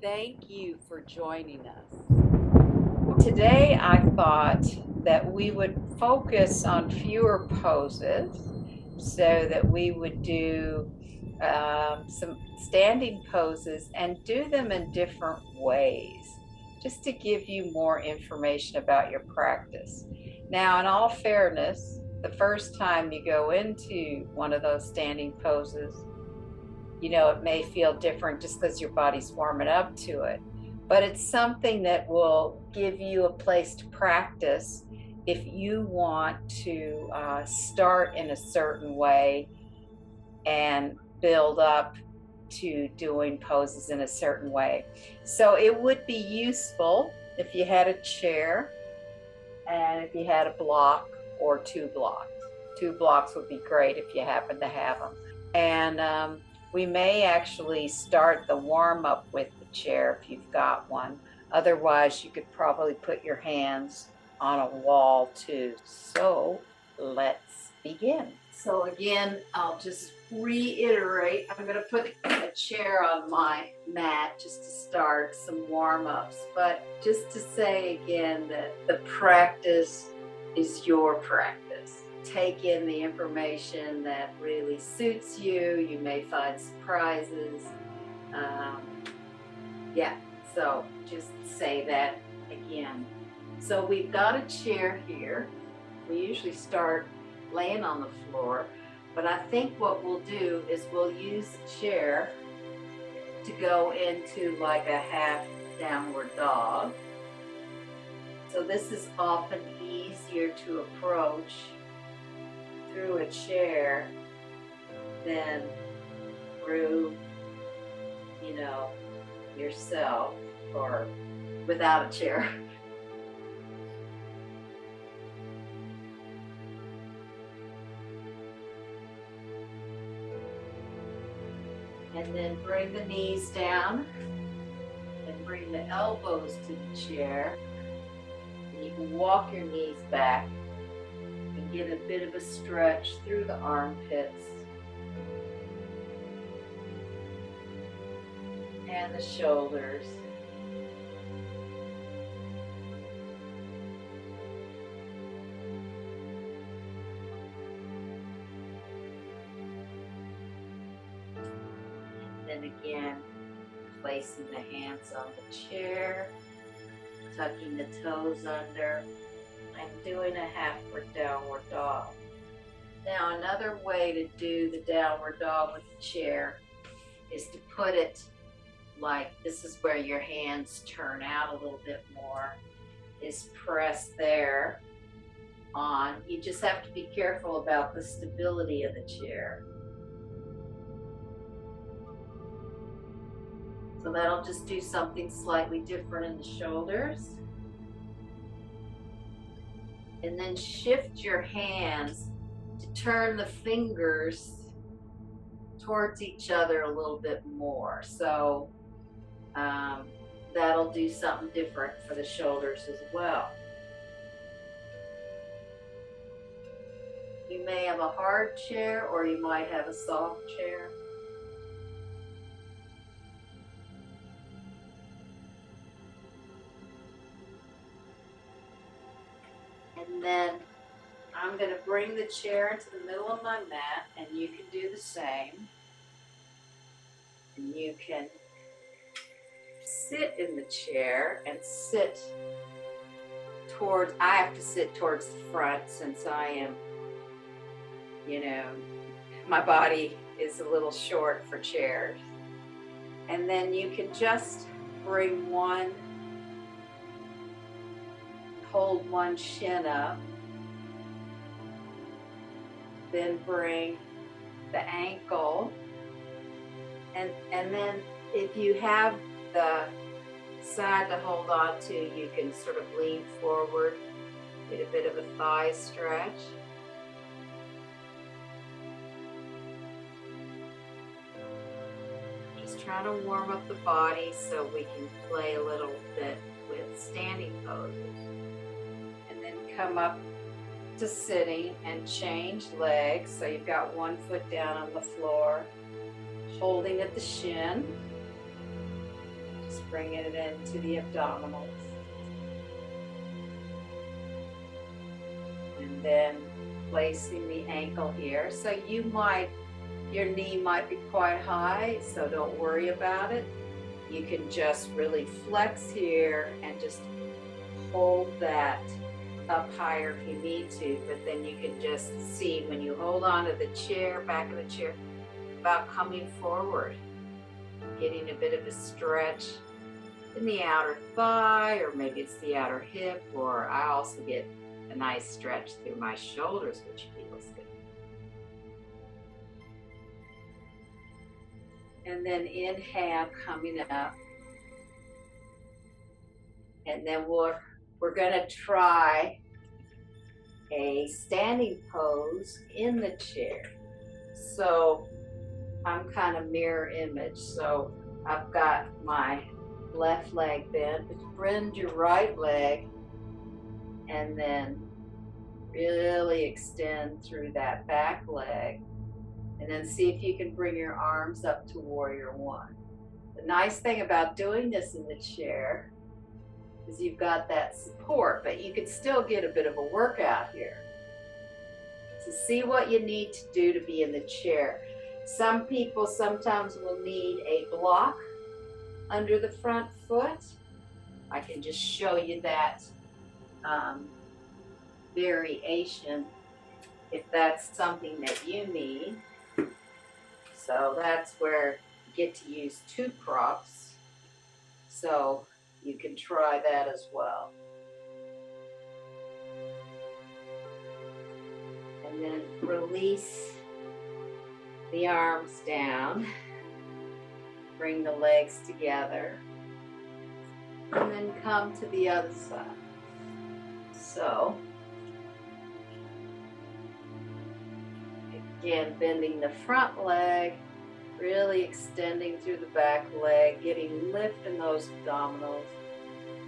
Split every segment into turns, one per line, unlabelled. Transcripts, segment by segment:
Thank you for joining us. Today I thought that we would focus on fewer poses so that we would do some standing poses and do them in different ways, just to give you more information about your practice. Now, in all fairness, the first time you go into one of those standing poses, it may feel different just because your body's warming up to it. But it's something that will give you a place to practice if you want to start in a certain way and build up to doing poses in a certain way. So it would be useful if you had a chair and if you had a block or 2 blocks. 2 blocks would be great if you happen to have them. And we may actually start the warm-up with the chair if you've got one. Otherwise, you could probably put your hands on a wall too. So let's begin. So again, I'll just reiterate, I'm going to put a chair on my mat just to start some warm-ups, but just to say again that the practice is your practice. Take in the information that really suits you. You may find surprises. So just say that again. So we've got a chair here. We usually start laying on the floor, but I think what we'll do is we'll use the chair to go into like a half downward dog. So this is often easier to approach through a chair than through, yourself or without a chair. And then bring the knees down and bring the elbows to the chair. And you can walk your knees back and get a bit of a stretch through the armpits and the shoulders. And then again, placing the hands on the chair, tucking the toes under, and doing a halfward downward dog. Now, another way to do the downward dog with the chair is to put it like this is where your hands turn out a little bit more, is press there on. You just have to be careful about the stability of the chair. So that'll just do something slightly different in the shoulders. And then shift your hands to turn the fingers towards each other a little bit more. So that'll do something different for the shoulders as well. You may have a hard chair or you might have a soft chair. And then I'm going to bring the chair into the middle of my mat, and you can do the same. And you can sit in the chair and sit towards, I have to sit towards the front since I am, my body is a little short for chairs. And then you can just bring hold one shin up, then bring the ankle, and then if you have the side to hold on to, you can sort of lean forward, get a bit of a thigh stretch. Just trying to warm up the body so we can play a little bit with standing poses. And then come up to sitting and change legs. So you've got one foot down on the floor, holding at the shin. Just bringing it into the abdominals. And then placing the ankle here. So your knee might be quite high, so don't worry about it. You can just really flex here and just hold that up higher if you need to, but then you can just see when you hold on to the chair, back of the chair, about coming forward, getting a bit of a stretch in the outer thigh, or maybe it's the outer hip, or I also get a nice stretch through my shoulders, which feels good. And then inhale, coming up. And then we're going to try a standing pose in the chair. So I'm kind of mirror image. So I've got my left leg bent, but bend your right leg and then really extend through that back leg. And then see if you can bring your arms up to warrior one. The nice thing about doing this in the chair is you've got that support, but you can still get a bit of a workout here. So see what you need to do to be in the chair. Some people sometimes will need a block under the front foot. I can just show you that variation if that's something that you need. So that's where you get to use two props. So you can try that as well. And then release the arms down. Bring the legs together. And then come to the other side. So, again, bending the front leg, really extending through the back leg, getting lift in those abdominals.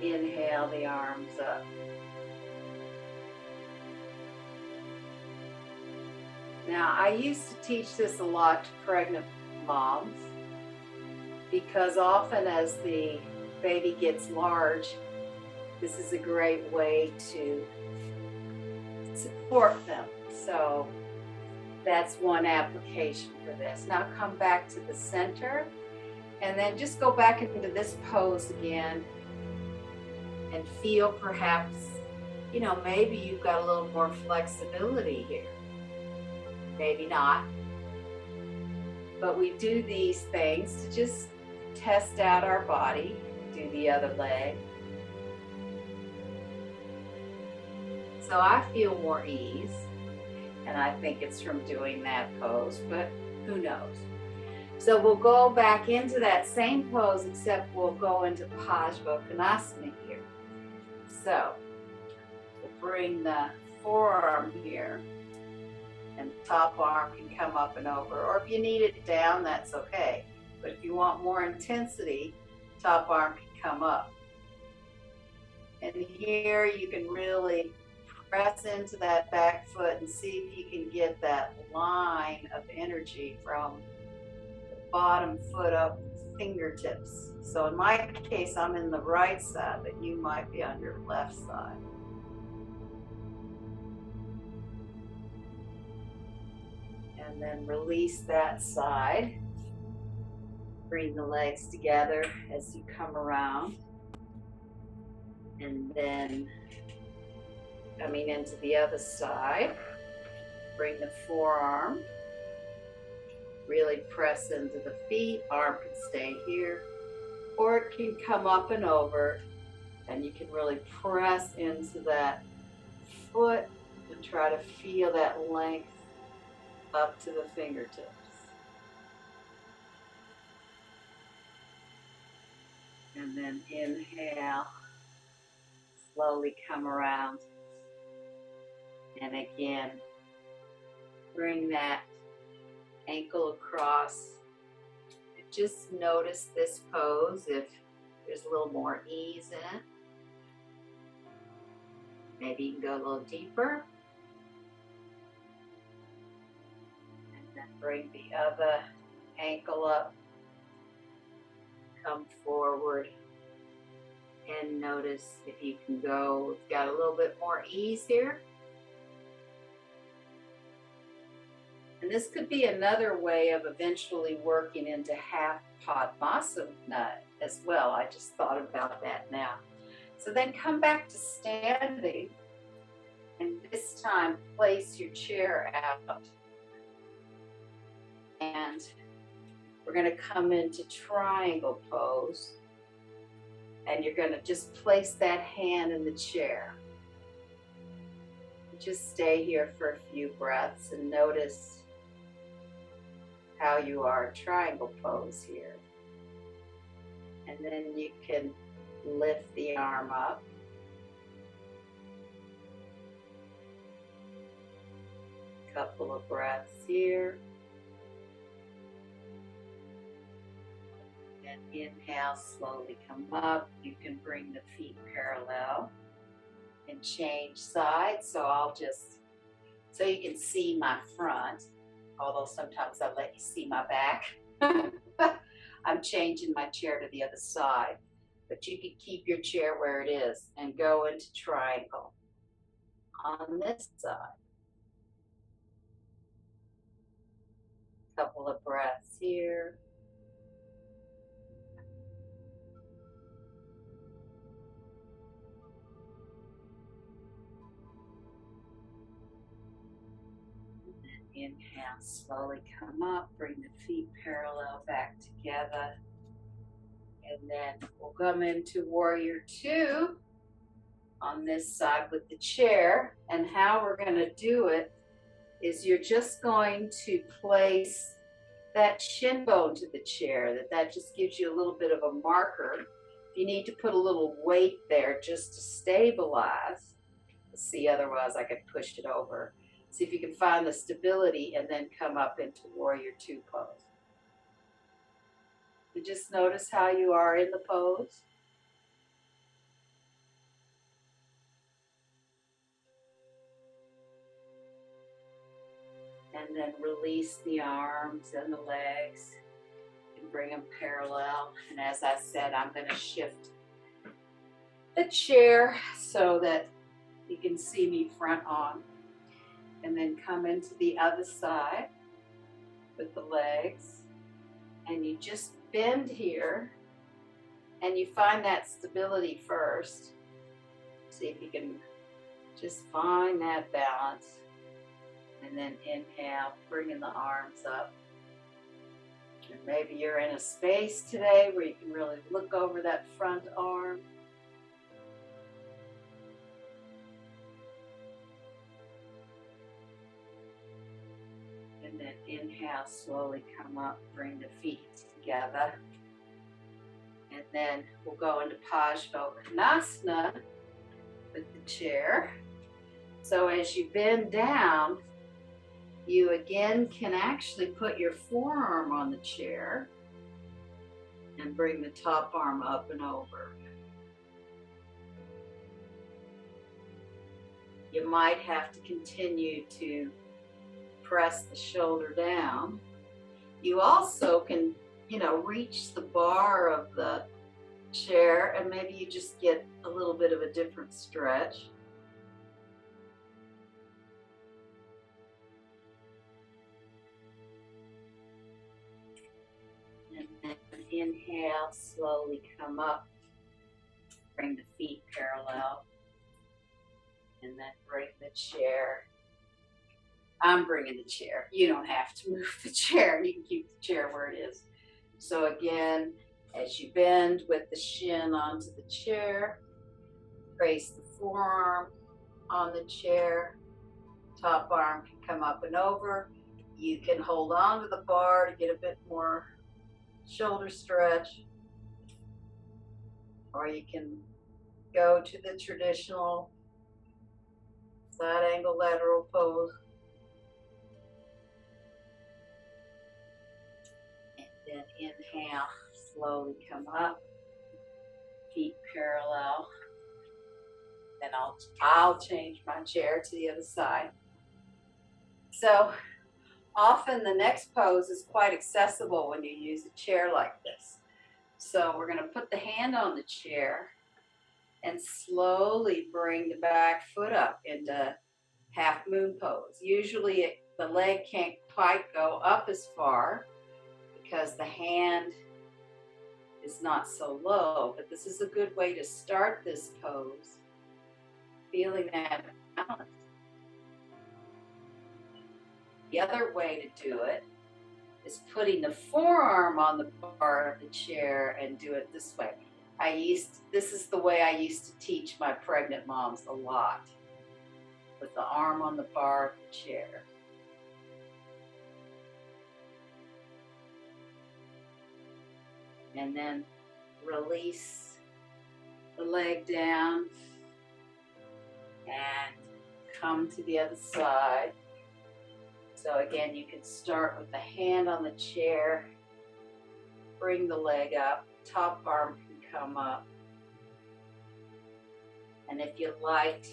Inhale the arms up. Now, I used to teach this a lot to pregnant moms because often as the baby gets large, this is a great way to support them. So that's one application for this. Now come back to the center and then just go back into this pose again and feel perhaps, maybe you've got a little more flexibility here. Maybe not. But we do these things to just test out our body. Do the other leg. So I feel more ease, and I think it's from doing that pose, but who knows? So we'll go back into that same pose, except we'll go into Parsvakonasana here. So we'll bring the forearm here, and the top arm can come up and over, or if you need it down, that's okay. But if you want more intensity, top arm can come up. And here you can really press into that back foot and see if you can get that line of energy from the bottom foot up fingertips. So in my case, I'm in the right side, but you might be on your left side. And then release that side. Bring the legs together as you come around. And then coming into the other side, bring the forearm, really press into the feet, arm can stay here, or it can come up and over, and you can really press into that foot and try to feel that length up to the fingertips. And then inhale, slowly come around. And again, bring that ankle across. Just notice this pose if there's a little more ease in it. Maybe you can go a little deeper. And then bring the other ankle up. Come forward. notice if you can go, we've got a little bit more ease here. And this could be another way of eventually working into half Padmasana as well. I just thought about that now. So then come back to standing, and this time place your chair out. And we're going to come into triangle pose. And you're going to just place that hand in the chair. Just stay here for a few breaths and notice how you are triangle pose here. And then you can lift the arm up. Couple of breaths here. And inhale, slowly come up. You can bring the feet parallel and change sides. So so you can see my front. Although sometimes I let you see my back. I'm changing my chair to the other side, but you can keep your chair where it is and go into triangle on this side. Couple of breaths here. Inhale, slowly come up, bring the feet parallel back together. And then we'll come into Warrior Two on this side with the chair. And how we're going to do it is you're just going to place that shin bone to the chair. That just gives you a little bit of a marker. If you need to put a little weight there just to stabilize, see, otherwise I could push it over. See if you can find the stability and then come up into Warrior Two pose. And just notice how you are in the pose. And then release the arms and the legs and bring them parallel. And as I said, I'm going to shift the chair so that you can see me front on. And then come into the other side with the legs. And you just bend here. And you find that stability first. See if you can just find that balance. And then inhale, bringing the arms up. And maybe you're in a space today where you can really look over that front arm. And then inhale, slowly come up, bring the feet together. And then we'll go into Parsvanottanasana with the chair. So as you bend down, you again can actually put your forearm on the chair and bring the top arm up and over. You might have to continue to press the shoulder down. You also can, reach the bar of the chair and maybe you just get a little bit of a different stretch. And then inhale, slowly come up, bring the feet parallel, and then bring the chair. I'm bringing the chair. You don't have to move the chair. You can keep the chair where it is. So again, as you bend with the shin onto the chair, place the forearm on the chair. Top arm can come up and over. You can hold on to the bar to get a bit more shoulder stretch. Or you can go to the traditional side angle lateral pose. Then inhale, slowly come up, feet parallel. Then I'll change my chair to the other side. So often the next pose is quite accessible when you use a chair like this. So we're going to put the hand on the chair and slowly bring the back foot up into half moon pose. Usually the leg can't quite go up as far because the hand is not so low, but this is a good way to start this pose, feeling that balance. The other way to do it is putting the forearm on the bar of the chair and do it this way. This is the way I used to teach my pregnant moms a lot, with the arm on the bar of the chair. And then release the leg down and come to the other side. So again, you can start with the hand on the chair, bring the leg up, top arm can come up. And if you liked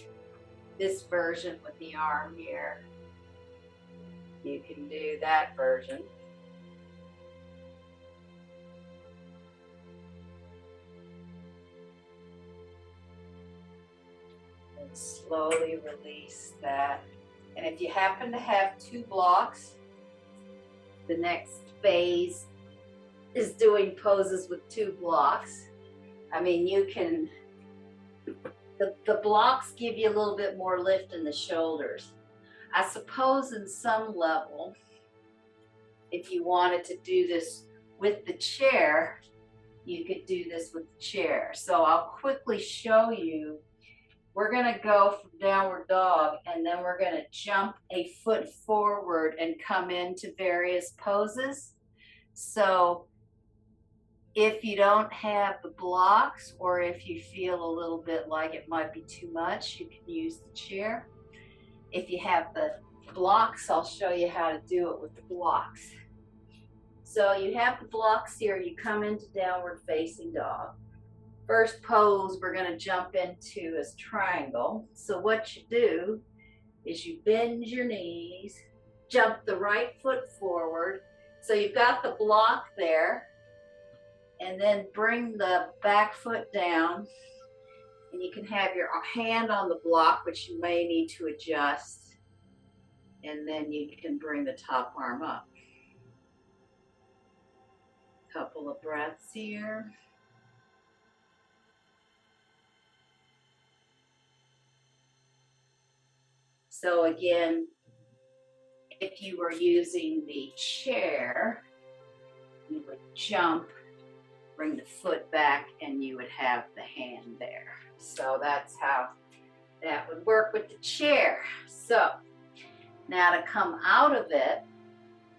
this version with the arm here, you can do that version. And slowly release that. And if you happen to have 2 blocks, the next phase is doing poses with 2 blocks. I mean, you can, the blocks give you a little bit more lift in the shoulders. I suppose in some level, if you wanted to do this with the chair, you could do this with the chair. So I'll quickly show you. We're gonna go from downward dog, and then we're gonna jump a foot forward and come into various poses. So if you don't have the blocks, or if you feel a little bit like it might be too much, you can use the chair. If you have the blocks, I'll show you how to do it with the blocks. So you have the blocks here, you come into downward facing dog. First pose we're going to jump into is triangle. So what you do is you bend your knees, jump the right foot forward. So you've got the block there, and then bring the back foot down, and you can have your hand on the block, which you may need to adjust, and then you can bring the top arm up. Couple of breaths here. So again, if you were using the chair, you would jump, bring the foot back, and you would have the hand there. So that's how that would work with the chair. So now to come out of it,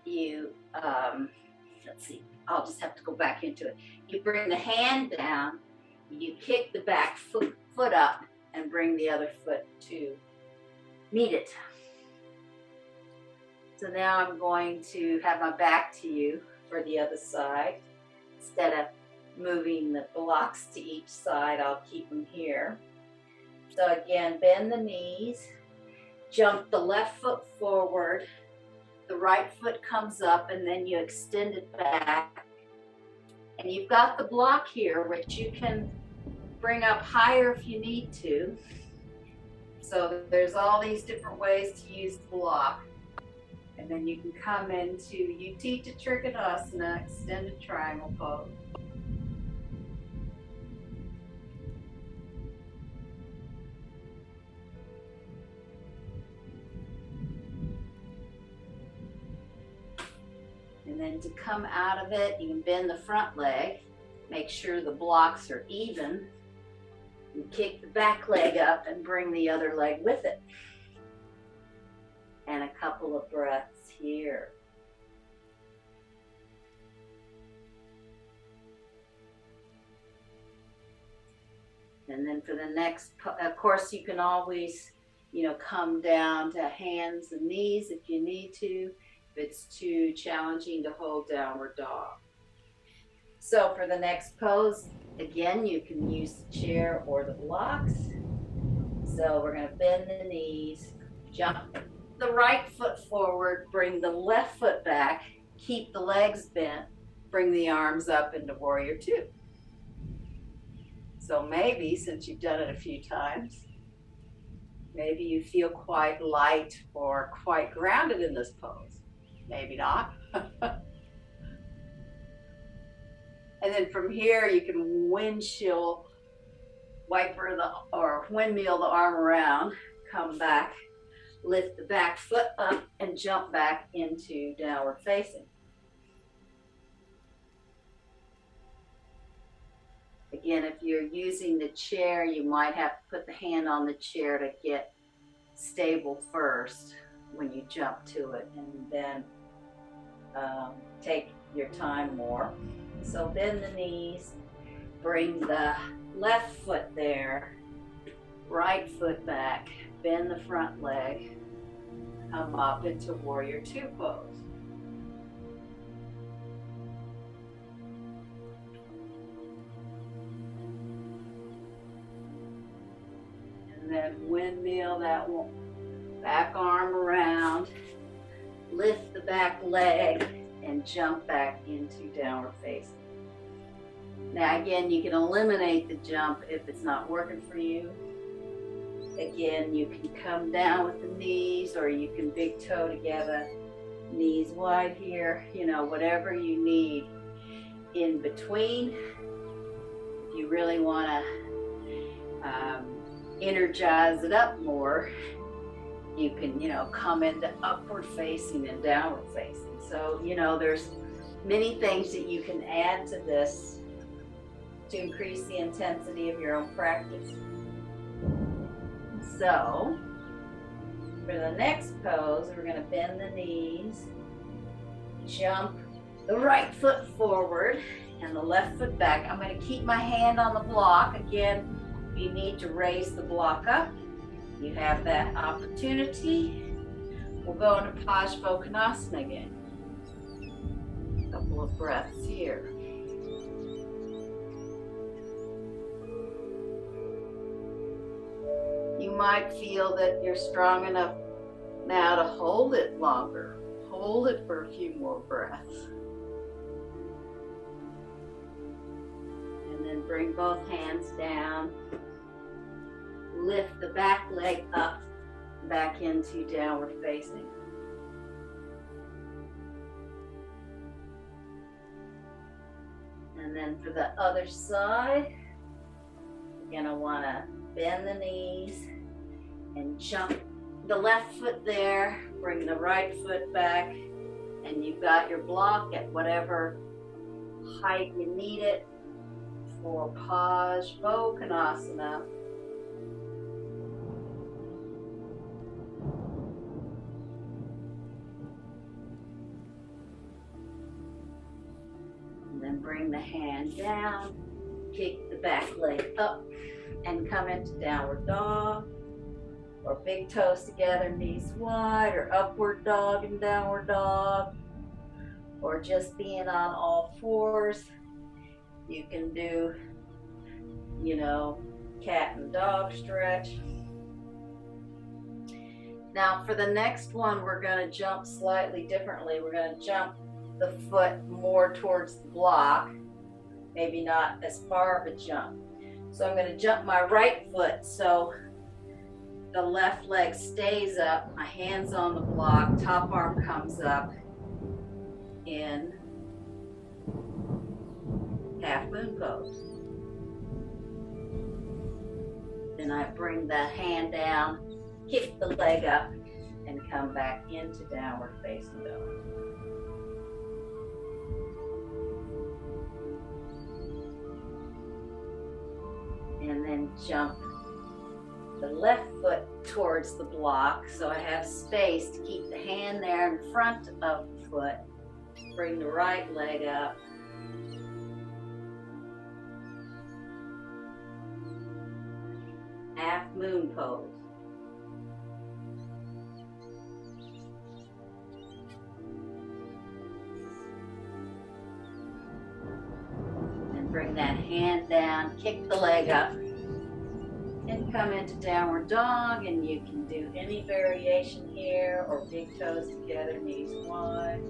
you, let's see, I'll just have to go back into it. You bring the hand down, you kick the back foot up, and bring the other foot to meet it. So now I'm going to have my back to you for the other side. Instead of moving the blocks to each side, I'll keep them here. So again, bend the knees, jump the left foot forward, the right foot comes up, and then you extend it back. And you've got the block here, which you can bring up higher if you need to. So there's all these different ways to use the block. And then you can come into Utthita Trikonasana, extended triangle pose. And then to come out of it, you can bend the front leg, make sure the blocks are even. You kick the back leg up and bring the other leg with it. And a couple of breaths here. And then for the next, of course, you can always, come down to hands and knees if you need to, if it's too challenging to hold downward dog. So for the next pose, again, you can use the chair or the blocks. So we're going to bend the knees, jump the right foot forward, bring the left foot back, keep the legs bent, bring the arms up into warrior two. So maybe, since you've done it a few times, maybe you feel quite light or quite grounded in this pose. Maybe not. And then from here, you can windshield wiper or windmill the arm around, come back, lift the back foot up, and jump back into downward facing. Again, if you're using the chair, you might have to put the hand on the chair to get stable first when you jump to it, and then take your time more. So bend the knees, bring the left foot there, right foot back, bend the front leg, come up into warrior two pose. And then windmill that back arm around, lift the back leg, and jump back into downward facing. Now again, you can eliminate the jump if it's not working for you. Again, you can come down with the knees, or you can big toe together, knees wide here, whatever you need in between. If you really want to energize it up more, you can, come into upward facing and downward facing. So, there's many things that you can add to this to increase the intensity of your own practice. So, for the next pose, we're going to bend the knees, jump the right foot forward and the left foot back. I'm going to keep my hand on the block. Again, if you need to raise the block up, you have that opportunity. We'll go into Parsvakonasana again. A couple of breaths here. You might feel that you're strong enough now to hold it longer. Hold it for a few more breaths. And then bring both hands down. Lift the back leg up, back into downward facing. And then for the other side, you're gonna wanna bend the knees and jump the left foot there, bring the right foot back, and you've got your block at whatever height you need it for Parsvakonasana. And then bring the hand down, kick the back leg up, and come into downward dog, or big toes together, knees wide, or upward dog and downward dog, or just being on all fours. You can do, cat and dog stretch. Now for the next one, we're going to jump slightly differently. We're going to jump the foot more towards the block, maybe not as far of a jump. So I'm going to jump my right foot so the left leg stays up, my hand's on the block, top arm comes up in half moon pose. Then I bring the hand down, kick the leg up, and come back into downward facing dog. And then jump the left foot towards the block so I have space to keep the hand there in front of the foot. Bring the right leg up. Half moon pose. And bring that hand down, kick the leg up, and come into downward dog, and you can do any variation here, or big toes together, knees wide.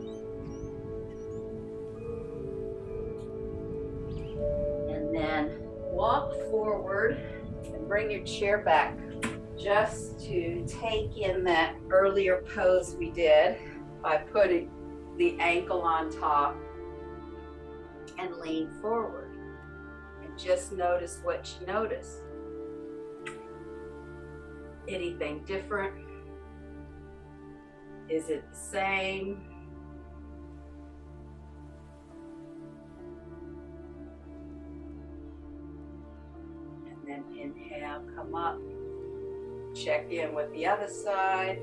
And then walk forward and bring your chair back just to take in that earlier pose we did by putting the ankle on top and lean forward. And just notice what you notice. Anything different? Is it the same? And then inhale, come up. Check in with the other side.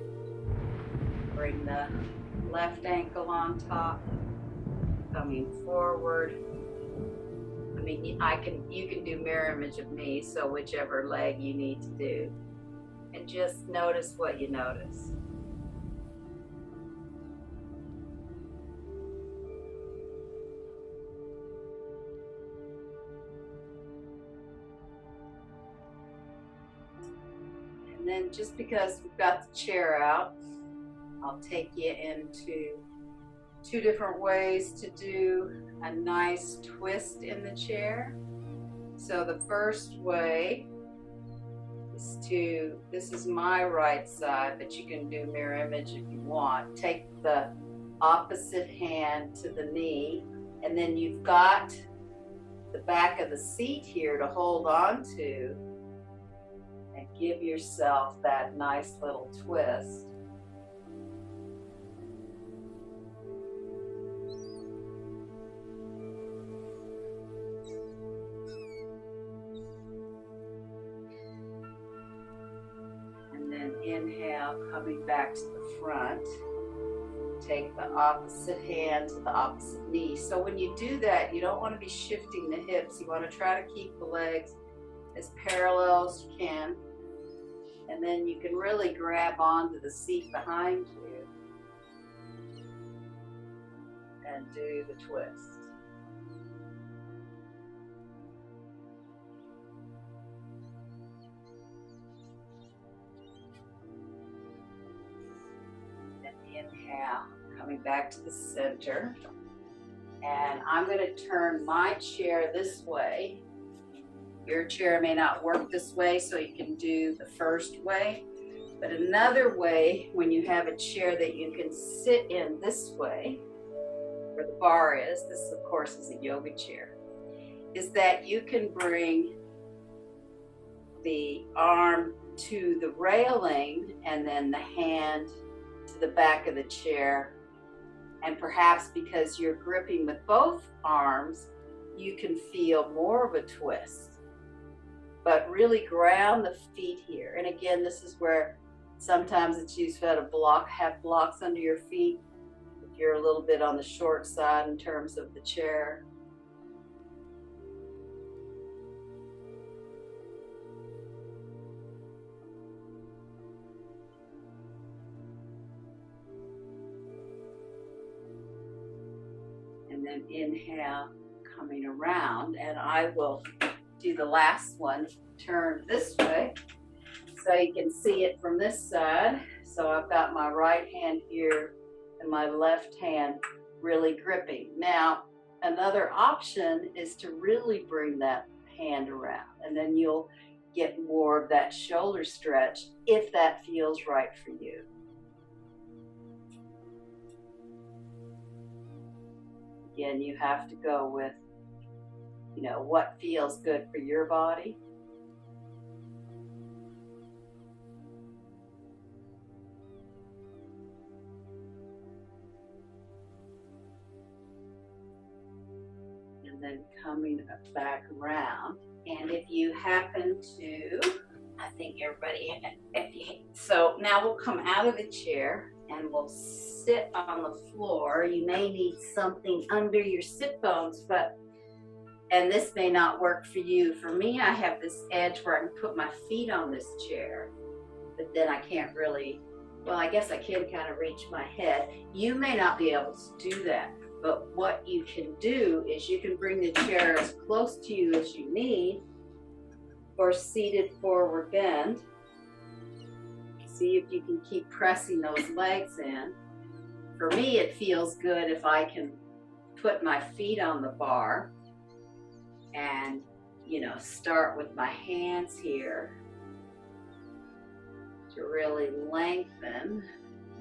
Bring the left ankle on top. Coming forward. I mean, you can do mirror image of me, so whichever leg you need to do. And just notice what you notice. And then just because we've got the chair out, I'll take you into 2 different ways to do a nice twist in the chair. So the first way is this is my right side, but you can do mirror image if you want. Take the opposite hand to the knee, and then you've got the back of the seat here to hold on to, and give yourself that nice little twist. Inhale, coming back to the front. Take the opposite hand to the opposite knee. So when you do that, you don't want to be shifting the hips. You want to try to keep the legs as parallel as you can. And then you can really grab onto the seat behind you and do the twist. Inhale, coming back to the center. And I'm going to turn my chair this way. Your chair may not work this way, so you can do the first way. But another way, when you have a chair that you can sit in this way, where the bar is, this of course is a yoga chair, is that you can bring the arm to the railing and then the hand to the back of the chair, and perhaps because you're gripping with both arms, you can feel more of a twist. But really ground the feet here. And again, this is where sometimes it's useful to have blocks under your feet if you're a little bit on the short side in terms of the chair. And then inhale, coming around, and I will do the last one, turn this way so you can see it from this side. So I've got my right hand here and my left hand really gripping. Now, another option is to really bring that hand around, and then you'll get more of that shoulder stretch if that feels right for you. Again, you have to go with, what feels good for your body. And then coming back around. And if you happen to, I think everybody, so now we'll come out of the chair and we'll sit on the floor. You may need something under your sit bones, and this may not work for you. For me, I have this edge where I can put my feet on this chair, but then I can't really, well, I guess I can kind of reach my head. You may not be able to do that, but what you can do is you can bring the chair as close to you as you need, or seated forward bend. See if you can keep pressing those legs in. For me, it feels good if I can put my feet on the bar and start with my hands here to really lengthen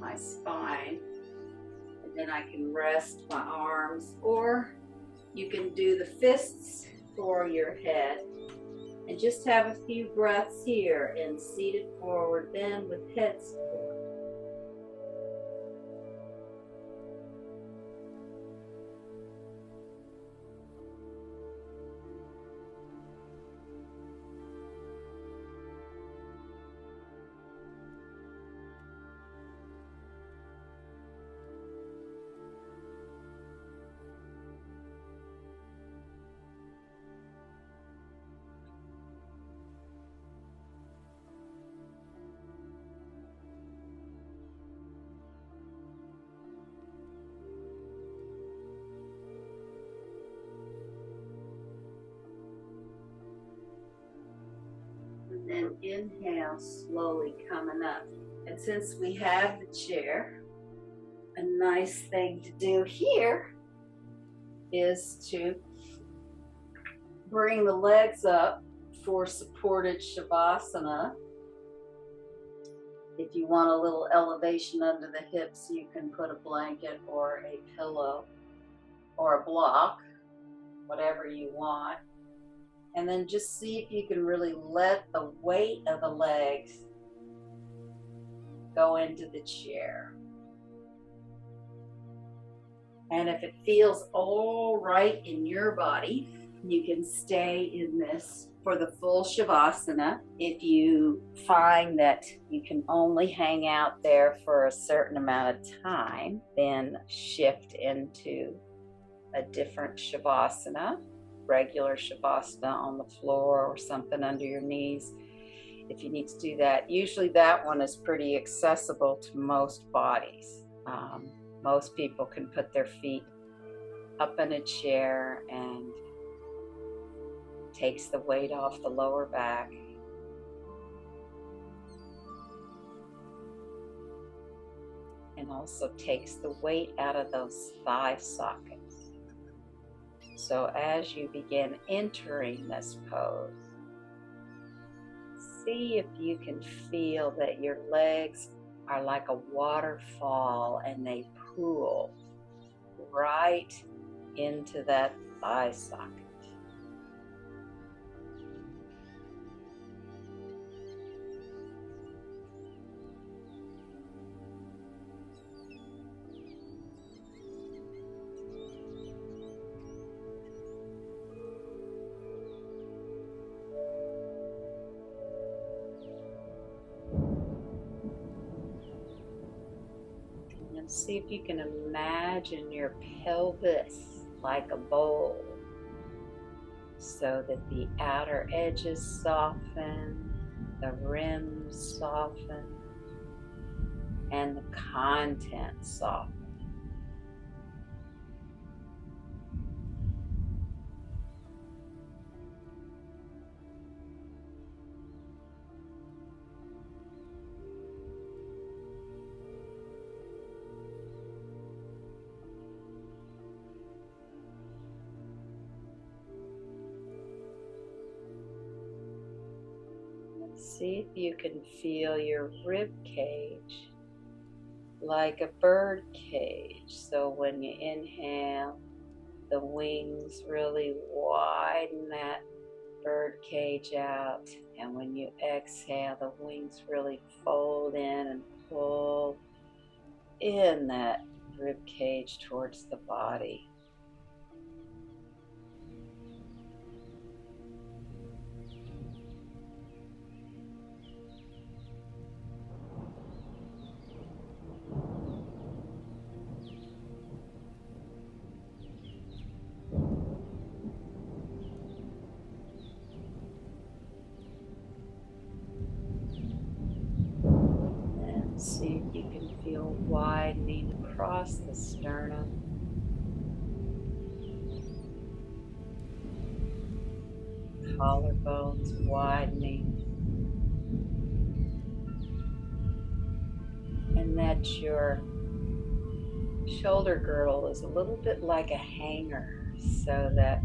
my spine. And then I can rest my arms, or you can do the fists for your head and just have a few breaths here in seated forward bend with head support. And inhale, slowly coming up. And since we have the chair, a nice thing to do here is to bring the legs up for supported Shavasana. If you want a little elevation under the hips, you can put a blanket or a pillow or a block, whatever you want. And then just see if you can really let the weight of the legs go into the chair. And if it feels all right in your body, you can stay in this for the full Shavasana. If you find that you can only hang out there for a certain amount of time, then shift into a different Shavasana. Regular Shavasana on the floor or something under your knees if you need to do that. Usually that one is pretty accessible to most bodies. Most people can put their feet up in a chair and takes the weight off the lower back. And also takes the weight out of those thigh sockets. So as you begin entering this pose, see if you can feel that your legs are like a waterfall and they pool right into that thigh socket. See if you can imagine your pelvis like a bowl so that the outer edges soften, the rims soften, and the content soften. See if you can feel your rib cage like a bird cage. So when you inhale, the wings really widen that bird cage out. And when you exhale, the wings really fold in and pull in that rib cage towards the body. See if you can feel widening across the sternum. Collarbones widening. And that your shoulder girdle is a little bit like a hanger, so that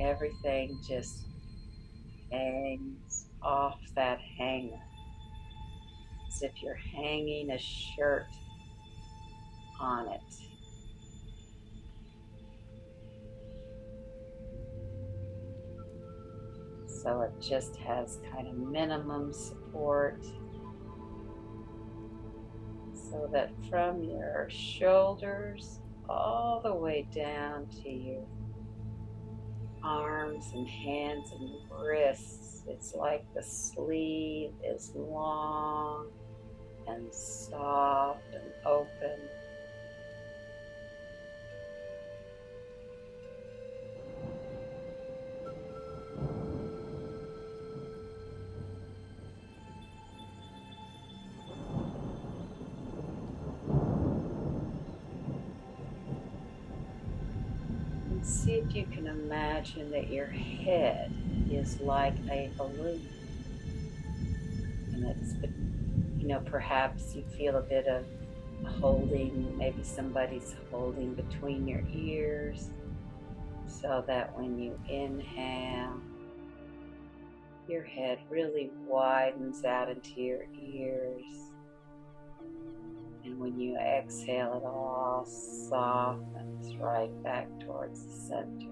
everything just hangs off that hanger, as if you're hanging a shirt on it. So it just has kind of minimum support, so that from your shoulders all the way down to your arms and hands and wrists, it's like the sleeve is long and soft and open. And see if you can imagine that your head is like a balloon. And it's, perhaps you feel a bit of holding, maybe somebody's holding between your ears, so that when you inhale, your head really widens out into your ears. And when you exhale, it all softens right back towards the center.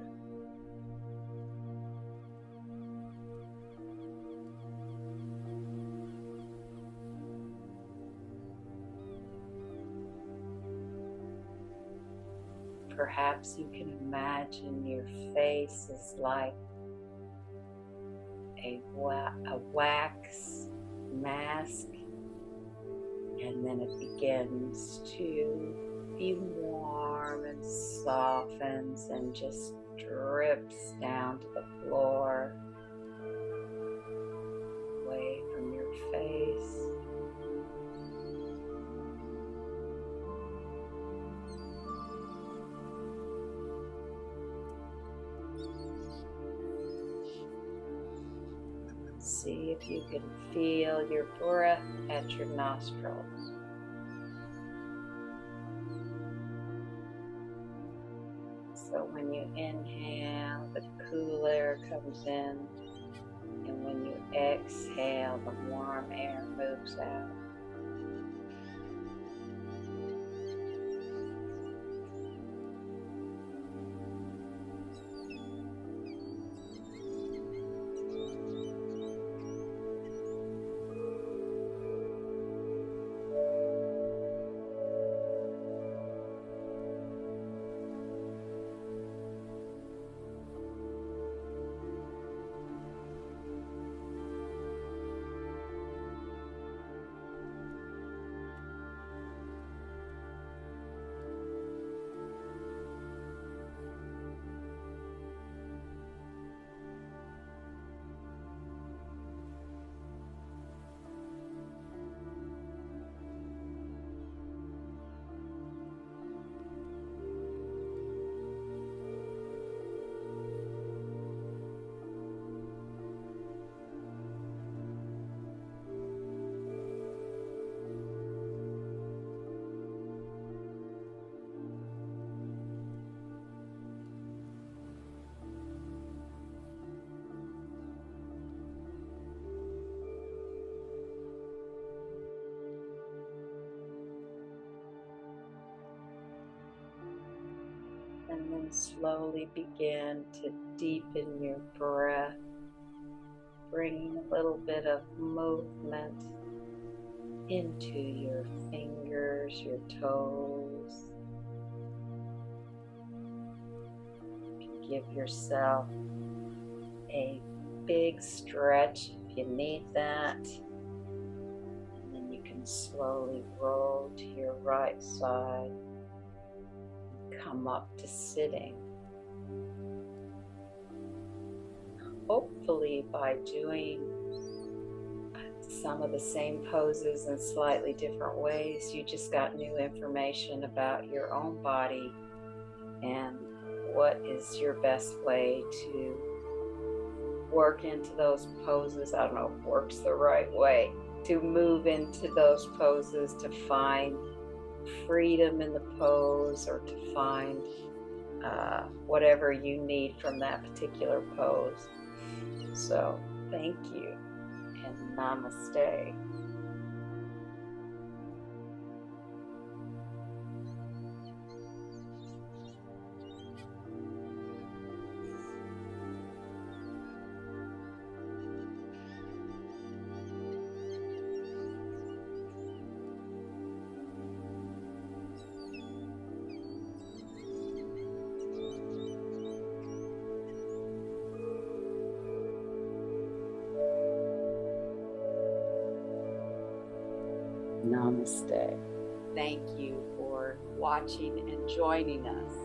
Perhaps you can imagine your face is like a wax mask, and then it begins to be warm and softens and just drips down to the floor, away from your face. See if you can feel your breath at your nostrils. So when you inhale, the cool air comes in, and when you exhale, the warm air moves out. And then slowly begin to deepen your breath, bringing a little bit of movement into your fingers, your toes. You can give yourself a big stretch if you need that. And then you can slowly roll to your right side. Come up to sitting. Hopefully, by doing some of the same poses in slightly different ways, you just got new information about your own body and what is your best way to work into those poses. I don't know if work's the right way, to move into those poses, to find freedom in the pose, or to find whatever you need from that particular pose. So Thank you, and namaste. Namaste. Thank you for watching and joining us.